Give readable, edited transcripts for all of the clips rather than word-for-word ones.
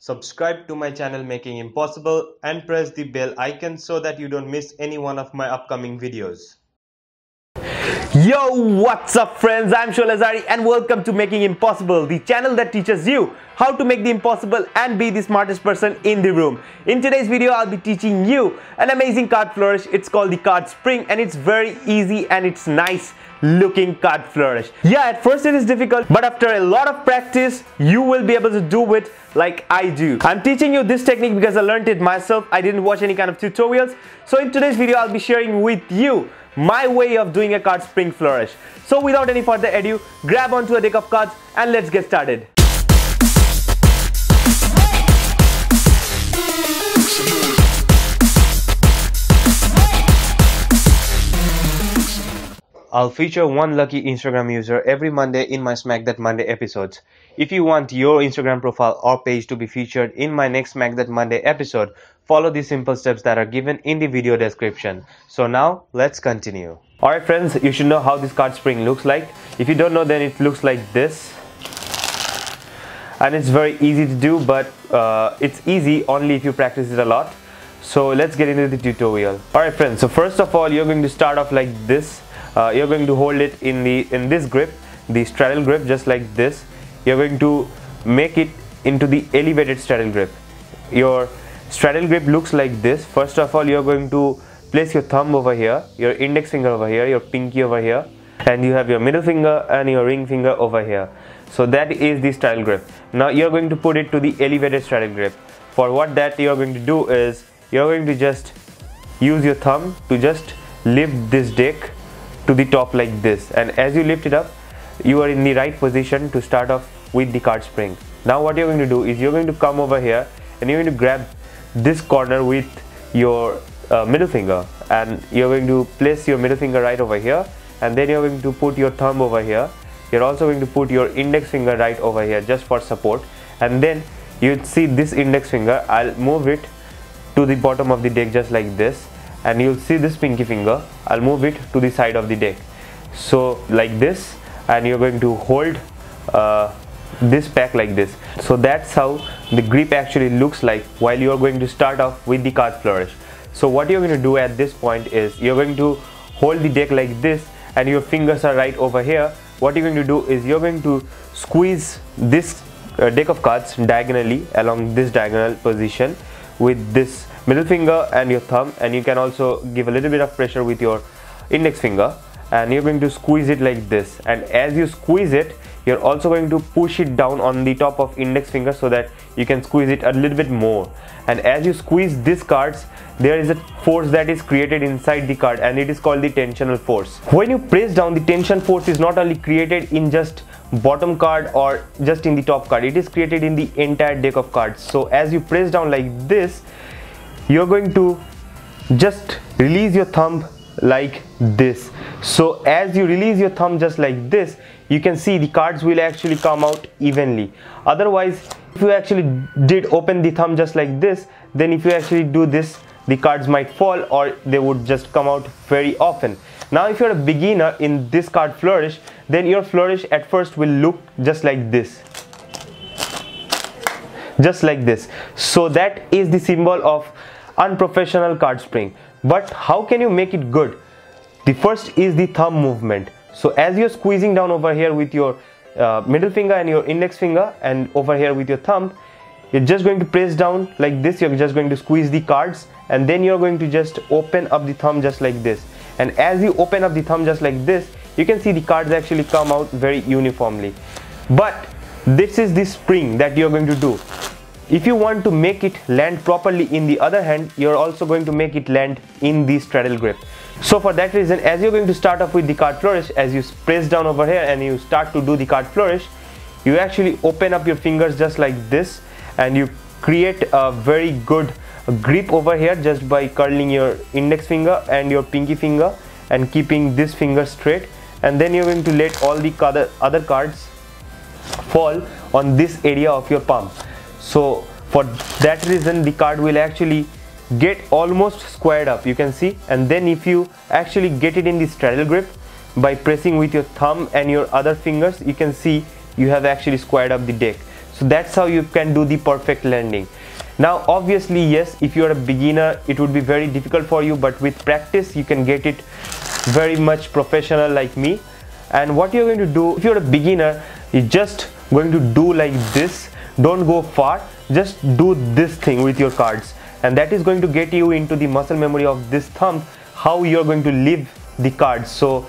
Subscribe to my channel Making Impossible and press the bell icon so that you don't miss any one of my upcoming videos. Yo, what's up friends? I'm Laszlo and welcome to Making Impossible, the channel that teaches you how to make the impossible and be the smartest person in the room. In today's video, I'll be teaching you an amazing card flourish. It's called the card spring and it's very easy and it's nice looking card flourish. Yeah, at first it is difficult, but after a lot of practice, you will be able to do it like I do. I'm teaching you this technique because I learned it myself. I didn't watch any kind of tutorials. So in today's video, I'll be sharing with you my way of doing a card spring flourish. So without any further ado, grab onto a deck of cards and let's get started. I'll feature one lucky Instagram user every Monday in my Smack That Monday episodes. If you want your Instagram profile or page to be featured in my next Smack That Monday episode, follow the simple steps that are given in the video description. So now, let's continue. Alright friends, you should know how this card spring looks like. If you don't know, then it looks like this. And it's very easy to do, but it's easy only if you practice it a lot. So let's get into the tutorial. Alright friends, so first of all, you're going to start off like this. You're going to hold it in this grip, the straddle grip, just like this. You're going to make it into the elevated straddle grip. Your straddle grip looks like this. First of all, you're going to place your thumb over here, your index finger over here, your pinky over here, and you have your middle finger and your ring finger over here. So that is the straddle grip. Now you're going to put it to the elevated straddle grip. For what that you're going to do is, you're going to just use your thumb to just lift this deck to the top like this, and as you lift it up, you are in the right position to start off with the card spring. Now what you're going to do is you're going to come over here and you're going to grab this corner with your middle finger, and you're going to place your middle finger right over here, and then you're going to put your thumb over here. You're also going to put your index finger right over here just for support, and then you'd see this index finger, I'll move it to the bottom of the deck just like this, and you'll see this pinky finger, I'll move it to the side of the deck, so like this, and you're going to hold this pack like this. So that's how the grip actually looks like while you're going to start off with the card flourish. So what you're going to do at this point is you're going to hold the deck like this and your fingers are right over here. What you're going to do is you're going to squeeze this deck of cards diagonally along this diagonal position with this middle finger and your thumb, and you can also give a little bit of pressure with your index finger, and you're going to squeeze it like this. And as you squeeze it, you're also going to push it down on the top of index finger so that you can squeeze it a little bit more. And as you squeeze these cards, there is a force that is created inside the card, and it is called the tensional force. When you press down, the tension force is not only created in just bottom card or just in the top card, it is created in the entire deck of cards. So as you press down like this, you're going to just release your thumb like this. So as you release your thumb just like this, you can see the cards will actually come out evenly. Otherwise, if you actually did open the thumb just like this, then if you actually do this, the cards might fall or they would just come out very often. Now if you're a beginner in this card flourish, then your flourish at first will look just like this. Just like this. So that is the symbol of unprofessional card spring. But how can you make it good? The first is the thumb movement. So as you're squeezing down over here with your middle finger and your index finger, and over here with your thumb, you're just going to press down like this. You're just going to squeeze the cards, and then you're going to just open up the thumb just like this. And as you open up the thumb just like this, you can see the cards actually come out very uniformly. But this is the spring that you're going to do. If you want to make it land properly in the other hand, you're also going to make it land in the straddle grip. So for that reason, as you're going to start off with the card flourish, as you press down over here and you start to do the card flourish, you actually open up your fingers just like this, and you create a very good grip over here just by curling your index finger and your pinky finger and keeping this finger straight, and then you're going to let all the other cards fall on this area of your palm. So for that reason, the card will actually get almost squared up, you can see. And then if you actually get it in the straddle grip by pressing with your thumb and your other fingers, you can see you have actually squared up the deck. So that's how you can do the perfect landing. Now obviously, yes, if you're a beginner it would be very difficult for you, but with practice you can get it very much professional like me. And what you're going to do, if you're a beginner, you're just going to do like this. Don't go far, just do this thing with your cards, and that is going to get you into the muscle memory of this thumb, how you're going to leave the cards. So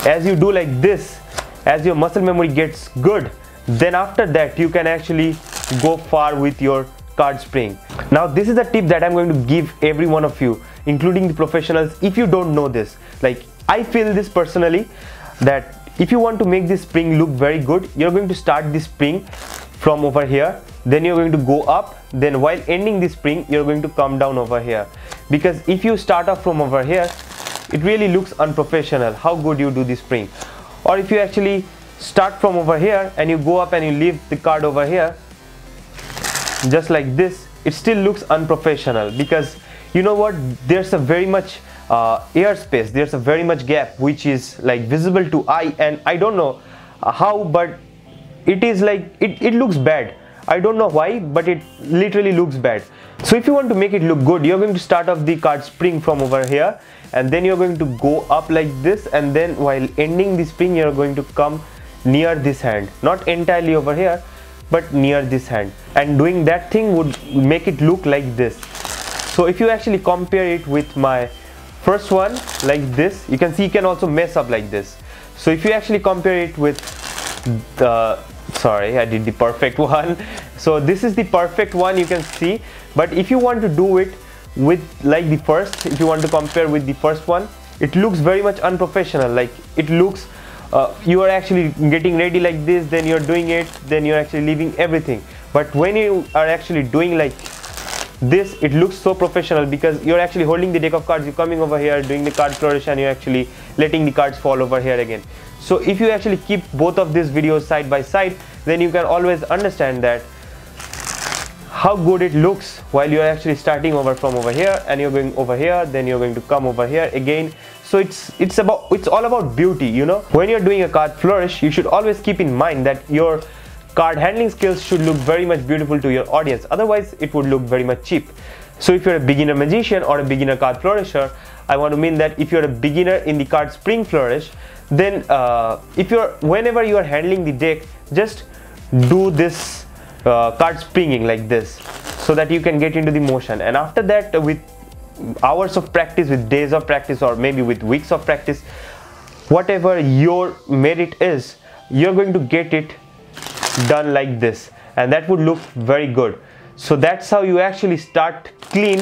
as you do like this, as your muscle memory gets good, then after that you can actually go far with your card spring. Now this is a tip that I'm going to give every one of you, including the professionals, if you don't know this. Like, I feel this personally, that if you want to make this spring look very good, you're going to start the spring from over here, then you're going to go up, then while ending the spring you're going to come down over here. Because if you start off from over here, it really looks unprofessional how good you do the spring. Or if you actually start from over here and you go up and you leave the card over here just like this, it still looks unprofessional, because you know what, there's a very much air space, there's a very much gap which is like visible to eye, and I don't know how, but it is like it looks bad. I don't know why, but it literally looks bad. So if you want to make it look good, you're going to start off the card spring from over here, and then you're going to go up like this, and then while ending the spring you're going to come near this hand, not entirely over here but near this hand, and doing that thing would make it look like this. So if you actually compare it with my first one like this, you can see you can also mess up like this. So if you actually compare it with the, sorry, I did the perfect one. So this is the perfect one, you can see. But if you want to do it with like the first, if you want to compare with the first one, it looks very much unprofessional. Like, it looks you are actually getting ready like this, then you're doing it, then you're actually leaving everything. But when you are actually doing like this, it looks so professional, because you're actually holding the deck of cards, you're coming over here, doing the card flourish, and you're actually letting the cards fall over here again. So if you actually keep both of these videos side by side, then you can always understand that how good it looks while you're actually starting over from over here and you're going over here, then you're going to come over here again. So it's all about beauty, you know. When you're doing a card flourish, you should always keep in mind that your card handling skills should look very much beautiful to your audience, otherwise it would look very much cheap. So if you're a beginner magician or a beginner card flourisher, I want to mean that if you're a beginner in the card spring flourish, then whenever you are handling the deck, just do this card springing like this, so that you can get into the motion. And after that, with hours of practice, with days of practice, or maybe with weeks of practice, whatever your merit is, you're going to get it done like this, and that would look very good. So that's how you actually start clean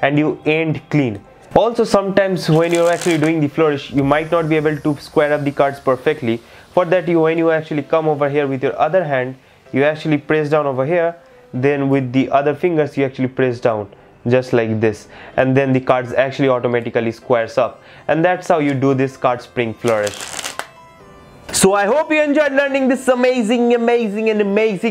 and you end clean. Also, sometimes when you're actually doing the flourish, you might not be able to square up the cards perfectly. For that, when you actually come over here with your other hand, you actually press down over here, then with the other fingers you actually press down just like this, and then the cards actually automatically squares up, and that's how you do this card spring flourish. So I hope you enjoyed learning this amazing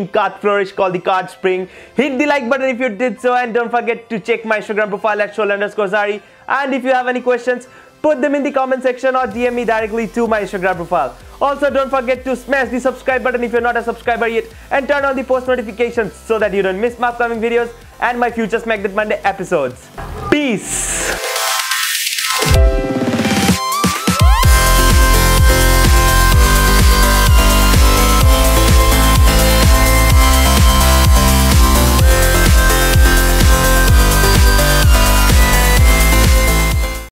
card flourish called the card spring. Hit the like button if you did so, and don't forget to check my Instagram profile at @Shol_Zari. And if you have any questions, put them in the comment section or DM me directly to my Instagram profile. Also, don't forget to smash the subscribe button if you're not a subscriber yet, and turn on the post notifications so that you don't miss my upcoming videos and my future Smack That Monday episodes. Peace!